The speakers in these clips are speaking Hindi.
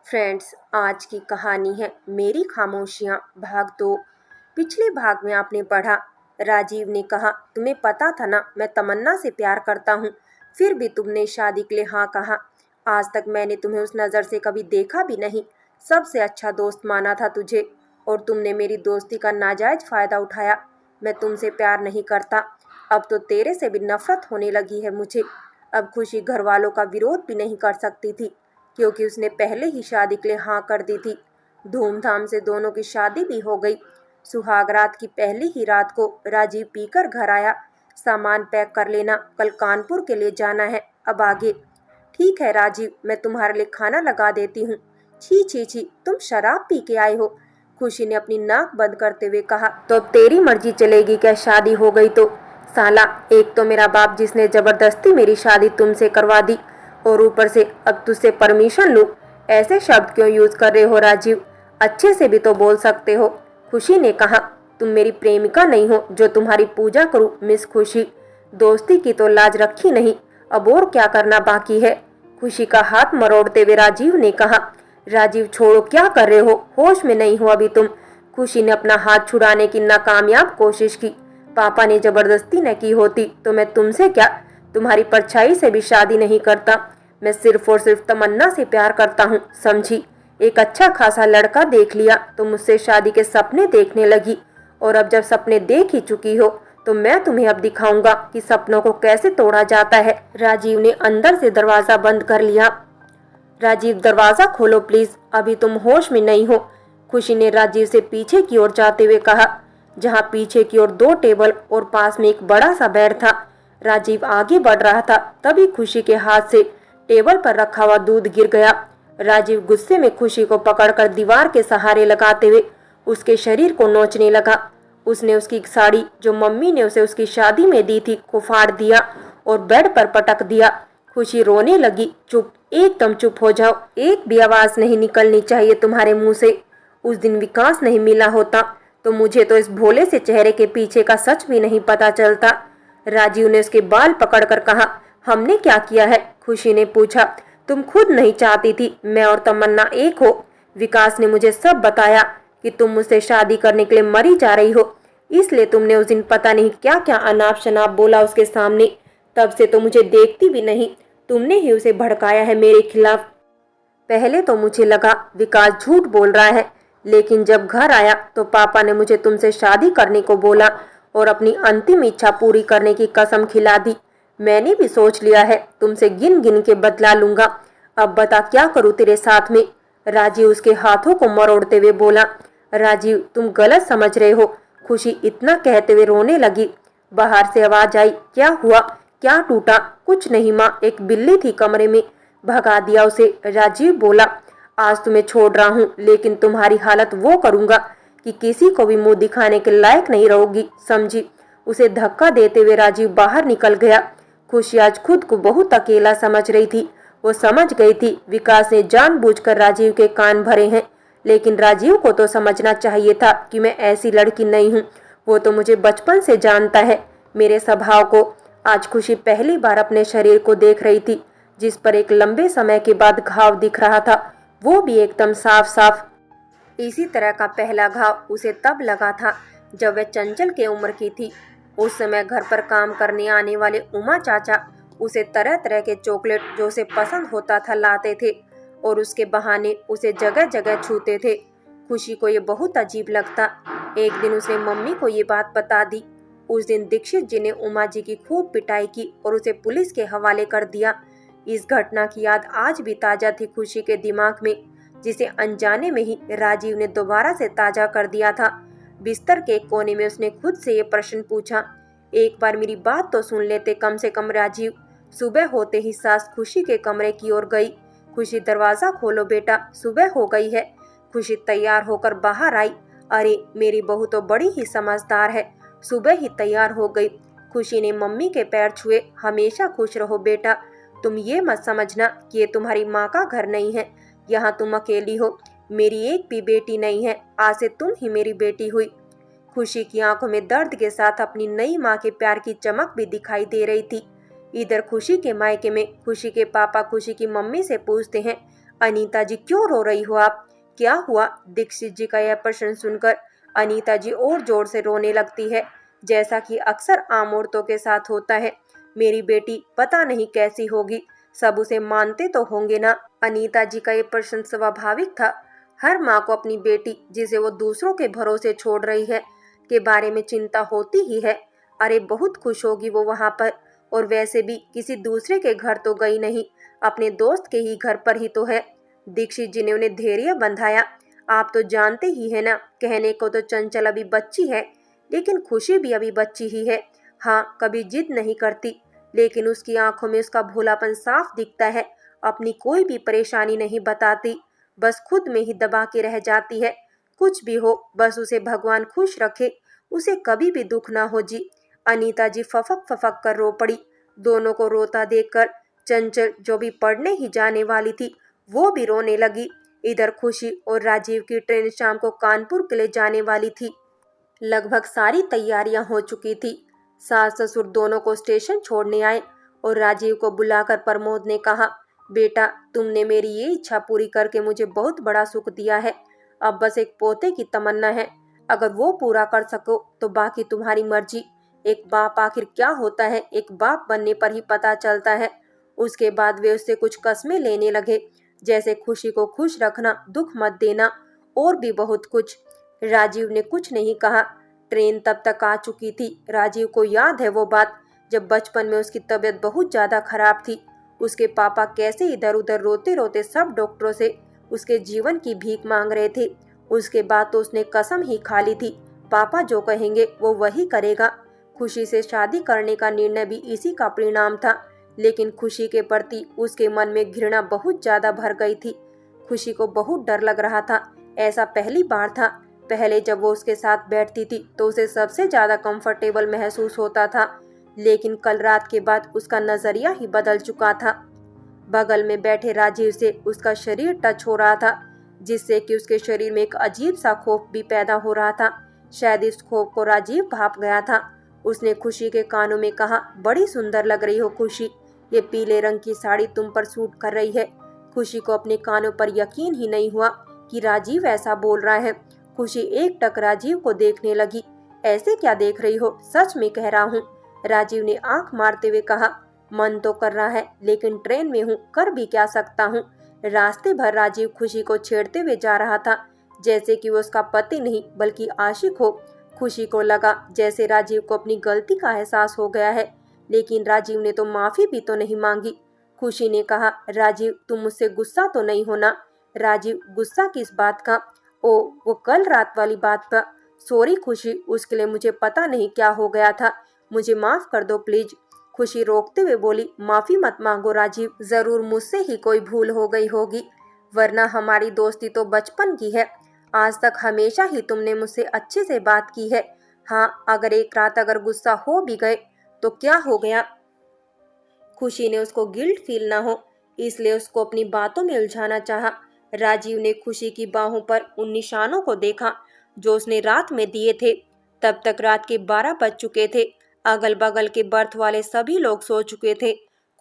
फ्रेंड्स, आज की कहानी है मेरी खामोशियाँ भाग 2। पिछले भाग में आपने पढ़ा, राजीव ने कहा, तुम्हें पता था ना मैं तमन्ना से प्यार करता हूँ, फिर भी तुमने शादी के लिए हाँ कहा। आज तक मैंने तुम्हें उस नज़र से कभी देखा भी नहीं। सबसे अच्छा दोस्त माना था तुझे और तुमने मेरी दोस्ती का नाजायज फ़ायदा उठाया। मैं तुमसे प्यार नहीं करता, अब तो तेरे से भी नफरत होने लगी है मुझे। अब खुशी घर वालों का विरोध भी नहीं कर सकती थी, क्योंकि उसने पहले ही शादी के लिए हाँ कर दी थी। धूमधाम से दोनों की शादी भी हो गई। सुहाग रात की पहली ही रात को राजीव पीकर घर आया। सामान पैक कर लेना, कल कानपुर के लिए जाना है। अब आगे। ठीक है राजीव, मैं तुम्हारे लिए खाना लगा देती हूँ। छी छी छी, तुम शराब पी के आए हो, खुशी ने अपनी नाक बंद करते हुए कहा। तो अब तेरी मर्जी चलेगी क्या? शादी हो गई तो? साला, एक तो मेरा बाप जिसने जबरदस्ती मेरी शादी तुमसे करवा दी, और ऊपर से अब तुझसे परमिशन लूं। ऐसे शब्द क्यों यूज कर रहे हो राजीव? अच्छे से भी तो बोल सकते हो, खुशी ने कहा। तुम मेरी प्रेमिका नहीं हो जो तुम्हारी पूजा करूं मिस खुशी। दोस्ती की तो लाज रखी नहीं, अब और क्या करना बाकी है? खुशी का हाथ मरोड़ते हुए राजीव ने कहा। राजीव छोड़ो, क्या कर रहे हो? होश में नहीं हो अभी तुम? खुशी ने अपना हाथ छुड़ाने की नाकामयाब कोशिश की। पापा ने जबरदस्ती न की होती तो मैं तुमसे क्या, तुम्हारी परछाई से भी शादी नहीं करता। मैं सिर्फ और सिर्फ तमन्ना से प्यार करता हूँ, समझी? एक अच्छा खासा लड़का देख लिया तो मुझसे शादी के सपने देखने लगी, और अब जब सपने देख ही चुकी हो तो मैं तुम्हें अब दिखाऊंगा कि सपनों को कैसे तोड़ा जाता है। राजीव ने अंदर से दरवाजा बंद कर लिया। राजीव, दरवाजा खोलो प्लीज, अभी तुम होश में नहीं हो, खुशी ने राजीव से पीछे की ओर जाते हुए कहा, जहाँ पीछे की ओर 2 टेबल और पास में एक बड़ा सा बेड था। राजीव आगे बढ़ रहा था, तभी खुशी के हाथ से टेबल पर रखा हुआ दूध गिर गया। राजीव गुस्से में खुशी को पकड़कर दीवार के सहारे लगाते हुए उसके शरीर को नोचने लगा। उसने उसकी साड़ी जो मम्मी ने उसे उसकी शादी में दी थी को फाड़ दिया और बेड पर पटक दिया। खुशी रोने लगी। चुप, एकदम चुप हो जाओ, एक भी आवाज नहीं निकलनी चाहिए तुम्हारे मुंह से। उस दिन विकास नहीं मिला होता तो मुझे तो इस भोले से चेहरे के पीछे का सच भी नहीं पता चलता। राजीव ने उसके बाल पकड़कर कहा। हमने क्या किया है? खुशी ने पूछा। तुम खुद नहीं चाहती थी मैं और तमन्ना एक हो। विकास ने मुझे सब बताया कि तुम मुझसे शादी करने के लिए मरी जा रही हो, इसलिए तुमने उस दिन पता नहीं क्या क्या अनाप शनाप बोला उसके सामने। तब से तो मुझे देखती भी नहीं, तुमने ही उसे भड़काया है मेरे खिलाफ। पहले तो मुझे लगा विकास झूठ बोल रहा है, लेकिन जब घर आया तो पापा ने मुझे तुमसे शादी करने को बोला और अपनी अंतिम इच्छा पूरी करने की कसम खिला दी। मैंने भी सोच लिया है तुमसे गिन गिन के बदला लूंगा। अब बता क्या करूं तेरे साथ में? राजीव उसके हाथों को मरोड़ते हुए बोला। राजीव, तुम गलत समझ रहे हो, खुशी इतना कहते हुए रोने लगी। बाहर से आवाज आई। क्या हुआ? क्या टूटा? कुछ नहीं माँ, एक बिल्ली थी कमरे में, भगा दिया उसे, राजीव बोला। आज तुम्हें छोड़ रहा हूँ, लेकिन तुम्हारी हालत वो करूंगा कि किसी को भी मुंह दिखाने के लायक नहीं रहोगी, समझी? उसे धक्का देते हुए राजीव बाहर निकल गया। खुशी आज खुद को बहुत अकेला समझ रही थी। वो समझ गई थी विकास ने जानबूझकर राजीव के कान भरे हैं, लेकिन राजीव को तो समझना चाहिए था कि मैं ऐसी लड़की नहीं हूँ। वो तो मुझे बचपन से जानता है, मेरे स्वभाव को। आज खुशी पहली बार अपने शरीर को देख रही थी, जिस पर एक लंबे समय के बाद घाव दिख रहा था, वो भी एकदम साफ साफ। इसी तरह का पहला घाव उसे तब लगा था जब वह चंचल के उम्र की थी। उस समय घर पर काम करने आने वाले उमा चाचा उसे तरह तरह के चॉकलेट जो उसे पसंद होता था लाते थे, और उसके बहाने उसे जगह जगह छूते थे। खुशी को ये बहुत अजीब लगता। एक दिन उसने मम्मी को ये बात बता दी। उस दिन दीक्षित जी ने उमा जी की खूब पिटाई की और उसे पुलिस के हवाले कर दिया। इस घटना की याद आज भी ताजा थी खुशी के दिमाग में, जिसे अनजाने में ही राजीव ने दोबारा से ताजा कर दिया था। बिस्तर के एक कोने में उसने खुद से ये प्रश्न पूछा, एक बार मेरी बात तो सुन लेते कम से कम राजीव। सुबह होते ही सास खुशी के कमरे की ओर गई। खुशी, दरवाजा खोलो बेटा, सुबह हो गई है। खुशी तैयार होकर बाहर आई। अरे मेरी बहू तो बड़ी ही समझदार है, सुबह ही तैयार हो गई। खुशी ने मम्मी के पैर छुए। हमेशा खुश रहो बेटा, तुम ये मत समझना कि ये तुम्हारी माँ का घर नहीं है, यहाँ तुम अकेली हो, मेरी एक भी बेटी नहीं है, आज से तुम ही मेरी बेटी हुई। खुशी की आंखों में दर्द के साथ अपनी नई माँ के प्यार की चमक भी दिखाई दे रही थी। इधर खुशी के मायके में खुशी के पापा खुशी की मम्मी से पूछते हैं, अनीता जी क्यों रो रही हो आप? क्या हुआ? दीक्षित जी का यह प्रश्न सुनकर अनीता जी और जोर से रोने लगती है, जैसा कि अक्सर आम औरतों के साथ होता है। मेरी बेटी पता नहीं कैसी होगी, सब उसे मानते तो होंगे ना? अनीता जी का ये प्रश्न स्वाभाविक था। हर माँ को अपनी बेटी, जिसे वो दूसरों के भरोसे छोड़ रही है, के बारे में चिंता होती ही है। अरे बहुत खुश होगी वो वहाँ पर, और वैसे भी किसी दूसरे के घर तो गई नहीं, अपने दोस्त के ही घर पर ही तो है। दीक्षित जी ने उन्हें धैर्य बंधाया। आप तो जानते ही है ना, कहने को तो चंचल अभी बच्ची है, लेकिन खुशी भी अभी बच्ची ही है। हाँ, कभी जिद नहीं करती, लेकिन उसकी आंखों में उसका भोलापन साफ दिखता है। अपनी कोई भी परेशानी नहीं बताती, बस खुद में ही दबा के रह जाती है। कुछ भी हो, बस उसे भगवान खुश रखे, उसे कभी भी दुख ना हो जी। अनीता जी फफक फफक कर रो पड़ी। दोनों को रोता देखकर चंचल, जो भी पढ़ने ही जाने वाली थी, वो भी रोने लगी। इधर खुशी और राजीव की ट्रेन शाम को कानपुर के लिए जाने वाली थी। लगभग सारी तैयारियां हो चुकी थी। सास ससुर दोनों को स्टेशन छोड़ने आए और राजीव को बुलाकर प्रमोद ने कहा, बेटा, तुमने मेरी ये इच्छा पूरी करके मुझे बहुत बड़ा सुख दिया है। अब बस एक पोते की तमन्ना है, अगर वो पूरा कर सको तो बाकी तुम्हारी मर्जी। एक बाप आखिर क्या होता है, एक बाप बनने पर ही पता चलता है। उसके बाद वे उससे कुछ कस्में लेने लगे, जैसे खुशी को खुश रखना, दुख मत देना, और भी बहुत कुछ। राजीव ने कुछ नहीं कहा। ट्रेन तब तक आ चुकी थी। राजीव को याद है वो बात, जब बचपन में उसकी तबीयत बहुत ज्यादा खराब थी। उसके पापा कैसे इधर उधर रोते रोते सब डॉक्टरों से उसके जीवन की भीख मांग रहे थे। उसके बाद तो उसने कसम ही खा ली थी, पापा जो कहेंगे वो वही करेगा। खुशी से शादी करने का निर्णय भी इसी का परिणाम था, लेकिन खुशी के प्रति उसके मन में घृणा बहुत ज्यादा भर गई थी। खुशी को बहुत डर लग रहा था। ऐसा पहली बार था। पहले जब वो उसके साथ बैठती थी तो उसे सबसे ज्यादा कंफर्टेबल महसूस होता था, लेकिन कल रात के बाद उसका नजरिया ही बदल चुका था। बगल में बैठे राजीव से उसका शरीर टच हो रहा था, जिससे कि उसके शरीर में एक अजीब सा खौफ भी पैदा हो रहा था। शायद इस खौफ को राजीव भाप गया था। उसने खुशी के कानों में कहा, बड़ी सुंदर लग रही हो खुशी, ये पीले रंग की साड़ी तुम पर सूट कर रही है। खुशी को अपने कानों पर यकीन ही नहीं हुआ कि राजीव ऐसा बोल रहा है। खुशी एक टक राजीव को देखने लगी। ऐसे क्या देख रही हो, सच में कह रहा हूँ। राजीव ने आंख मारते हुए कहा, मन तो कर रहा है, लेकिन ट्रेन में हूँ, कर भी क्या सकता हूँ। रास्ते भर राजीव खुशी को छेड़ते हुए जा रहा था, जैसे कि वो उसका पति नहीं बल्कि आशिक हो। खुशी को लगा जैसे राजीव को अपनी गलती का एहसास हो गया है, लेकिन राजीव ने तो माफी भी तो नहीं मांगी। खुशी ने कहा, राजीव तुम मुझसे गुस्सा तो नहीं होना। राजीव, गुस्सा किस बात का? ओ, वो कल रात वाली बात का। सॉरी खुशी, उसके लिए मुझे पता नहीं क्या हो गया था, मुझे माफ कर दो प्लीज। खुशी रोकते हुए बोली, माफी मत मांगो राजीव, जरूर मुझसे ही कोई भूल हो गई होगी, वरना हमारी दोस्ती तो बचपन की है। आज तक हमेशा ही तुमने मुझसे अच्छे से बात की है। हाँ, अगर एक रात अगर गुस्सा हो भी गए तो क्या हो गया? खुशी ने उसको गिल्ट फील ना हो, इसलिए उसको अपनी बातों में उलझाना चाहा। राजीव ने खुशी की बाहों पर उन निशानों को देखा जो उसने रात में दिए थे। तब तक रात के 12 बज चुके थे। अगल बगल के बर्थ वाले सभी लोग सो चुके थे।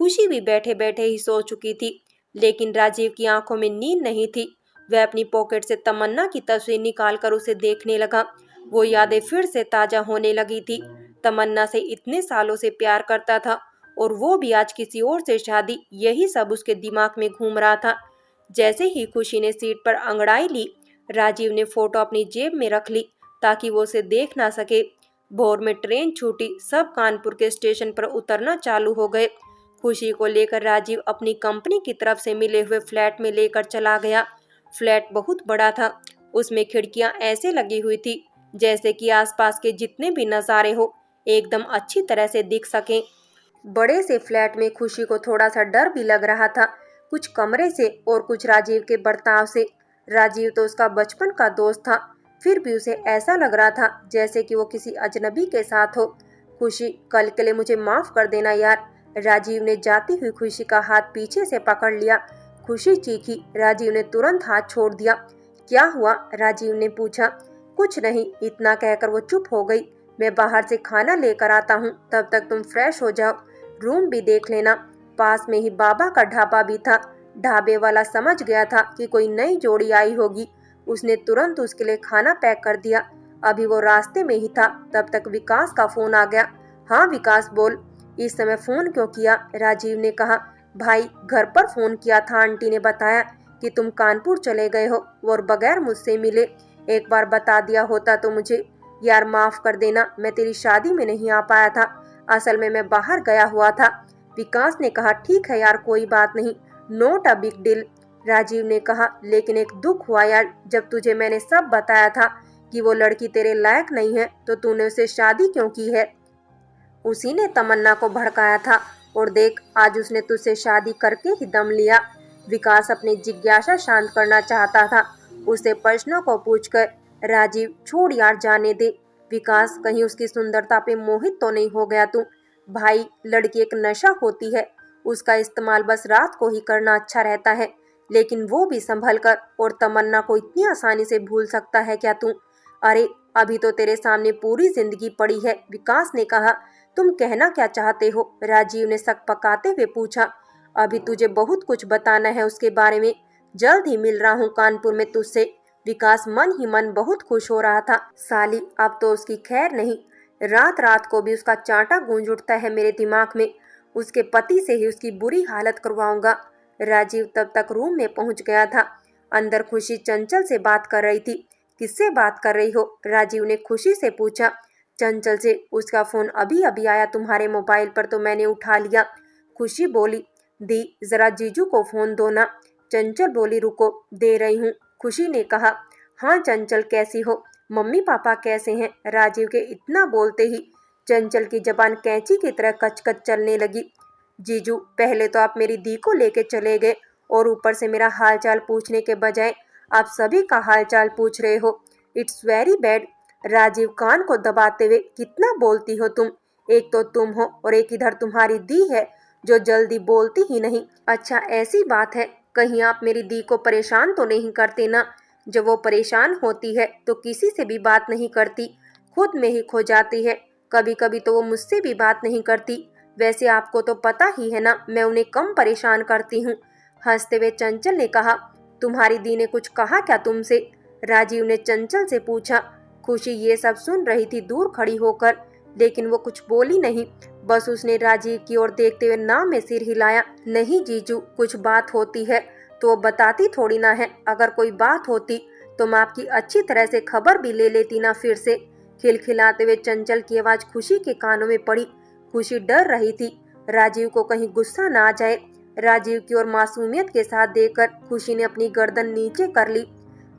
खुशी भी बैठे बैठे ही सो चुकी थी, लेकिन राजीव की आंखों में नींद नहीं थी। वह अपनी पॉकेट से तमन्ना की तस्वीर निकालकर उसे देखने लगा। वो यादें फिर से ताजा होने लगी थी। तमन्ना से इतने सालों से प्यार करता था, और वो भी आज किसी और से शादी, यही सब उसके दिमाग में घूम रहा था। जैसे ही खुशी ने सीट पर अंगड़ाई ली, राजीव ने फोटो अपनी जेब में रख ली ताकि वो उसे देख ना सके। भोर में ट्रेन छूटी, सब कानपुर के स्टेशन पर उतरना चालू हो गए। खुशी को लेकर राजीव अपनी कंपनी की तरफ से मिले हुए फ्लैट में लेकर चला गया। फ्लैट बहुत बड़ा था। उसमें खिड़कियां ऐसे लगी हुई थी जैसे कि आसपास के जितने भी नज़ारे हो एकदम अच्छी तरह से दिख सकें। बड़े से फ्लैट में खुशी को थोड़ा सा डर भी लग रहा था, कुछ कमरे से और कुछ राजीव के बर्ताव से। राजीव तो उसका बचपन का दोस्त था, फिर भी उसे ऐसा लग रहा था जैसे कि वो किसी अजनबी के साथ हो। खुशी, कल के लिए मुझे माफ कर देना यार। राजीव ने जाती हुई खुशी का हाथ पीछे से पकड़ लिया। खुशी चीखी। राजीव ने तुरंत हाथ छोड़ दिया। क्या हुआ? राजीव ने पूछा। कुछ नहीं, इतना कहकर वो चुप हो गई। मैं बाहर से खाना लेकर आता हूँ, तब तक तुम फ्रेश हो जाओ, रूम भी देख लेना। पास में ही बाबा का ढाबा भी था, ढाबे वाला समझ गया था कि कोई नई जोड़ी आई होगी। उसने तुरंत उसके लिए खाना पैक कर दिया। अभी वो रास्ते में ही था, तब तक विकास का फोन आ गया। हाँ विकास बोल। इस समय फोन क्यों किया? राजीव ने कहा। भाई घर पर फोन किया था, आंटी ने बताया कि तुम कानपुर चले गए हो और बगैर मुझसे मिले। एक बार बता दिया होता तो मुझे। यार माफ कर देना, मैं तेरी शादी में नहीं आ पाया था। असल में मैं बाहर गया हुआ था। विकास ने कहा ठीक है यार, कोई बात नहीं, not a big deal. Rajiv ने कहा लेकिन एक दुख हुआ यार, जब तुझे मैंने सब बताया था कि वो लड़की तेरे लायक नहीं है तो तूने उसे शादी क्यों की है? उसी ने तमन्ना को भड़काया था और देख आज उसने तुझसे शादी करके ही दम लिया। विकास अपनी जिज्ञासा शांत करना चाहता था। उसे प्रश्नों को पूछकर राजीव छोड़ यार, जाने दे। विकास कहीं उसकी सुंदरता पे मोहित तो नहीं हो गया तू? भाई लड़की एक नशा होती है, उसका इस्तेमाल बस रात को ही करना अच्छा रहता है, लेकिन वो भी संभल कर। और तमन्ना को इतनी आसानी से भूल सकता है क्या तू? अरे अभी तो तेरे सामने पूरी जिंदगी पड़ी है, विकास ने कहा। तुम कहना क्या चाहते हो? राजीव ने शक पकाते हुए पूछा। अभी तुझे बहुत कुछ बताना है उसके बारे में। जल्द ही मिल रहा हूँ कानपुर में तुझसे। विकास मन ही मन बहुत खुश हो रहा था। साली अब तो उसकी खैर नहीं। रात रात को भी उसका चांटा गूंज उठता है मेरे दिमाग में। उसके पति से ही उसकी बुरी हालत करवाऊंगा। राजीव तब तक रूम में पहुंच गया था। अंदर खुशी चंचल से बात कर रही थी। किससे बात कर रही हो? राजीव ने खुशी से पूछा। चंचल से। उसका फोन अभी अभी आया तुम्हारे मोबाइल पर तो मैंने उठा लिया। खुशी बोली। दी जरा जीजू को फोन दो ना। चंचल बोली रुको, दे रही हूँ। खुशी ने कहा। हाँ चंचल कैसी हो? मम्मी पापा कैसे हैं? राजीव के इतना बोलते ही चंचल की जबान कैंची की तरह कचकच चलने लगी। जीजू पहले तो आप मेरी दी को लेके चले गए और ऊपर से मेरा हालचाल पूछने के बजाय आप सभी का हालचाल पूछ रहे हो। It's very bad. राजीव कान को दबाते हुए, कितना बोलती हो तुम? एक तो तुम हो और एक इधर तुम्हारी दी है जो जल्दी बोलती ही नहीं। अच्छा ऐसी बात है, कहीं आप मेरी दी को परेशान तो नहीं करते ना? जब वो परेशान होती है तो किसी से भी बात नहीं करती, खुद में ही खो जाती है। कभी कभी तो वो मुझसे भी बात नहीं करती। वैसे आपको तो पता ही है ना, मैं उन्हें कम परेशान करती हूँ। हंसते हुए चंचल ने कहा। तुम्हारी दी ने कुछ कहा क्या तुमसे? राजीव ने चंचल से पूछा। खुशी ये सब सुन रही थी दूर खड़ी होकर, लेकिन वो कुछ बोली नहीं। बस उसने राजीव की ओर देखते हुए ना में सिर हिलाया। नहीं जीजू, कुछ बात होती है तो वो बताती थोड़ी ना है। अगर कोई बात होती तो मैं आपकी अच्छी तरह से खबर भी ले लेती ना फिर से। खिलखिलाते हुए चंचल की आवाज खुशी के कानों में पड़ी। खुशी डर रही थी राजीव को कहीं गुस्सा ना आ जाए। राजीव की ओर मासूमियत के साथ देखकर खुशी ने अपनी गर्दन नीचे कर ली।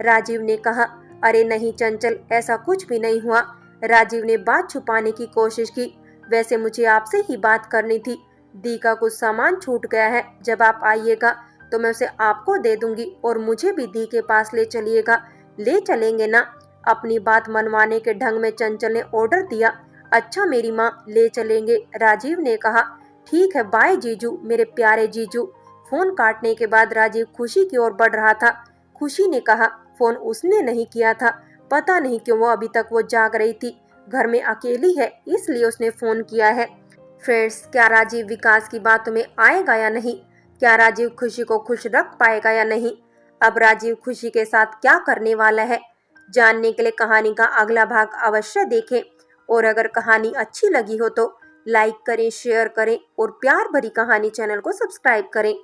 राजीव ने कहा। अरे नहीं चंचल, ऐसा कुछ भी नहीं हुआ। राजीव ने बात छुपाने की कोशिश की। वैसे मुझे आपसे ही बात करनी थी। दी का कुछ सामान छूट गया है, जब आप आइएगा तो मैं उसे आपको दे दूंगी और मुझे भी दी के पास ले चलिएगा। ले चलेंगे ना? अपनी बात मनवाने के ढंग में चंचल ने ऑर्डर दिया। अच्छा मेरी माँ, ले चलेंगे, राजीव ने कहा। ठीक है, बाय जीजू, मेरे प्यारे जीजू। फोन काटने के बाद राजीव खुशी की ओर बढ़ रहा था। खुशी ने कहा। फोन उसने नहीं किया था। पता नहीं क्यों वो अभी तक वो जाग रही थी। घर में अकेली है इसलिए उसने फोन किया है। फ्रेंड्स, क्या राजीव विकास की बातों में आएगा या नहीं? क्या राजीव खुशी को खुश रख पाएगा या नहीं? अब राजीव खुशी के साथ क्या करने वाला है, जानने के लिए कहानी का अगला भाग अवश्य देखें। और अगर कहानी अच्छी लगी हो तो लाइक करें, शेयर करें और प्यार भरी कहानी चैनल को सब्सक्राइब करें।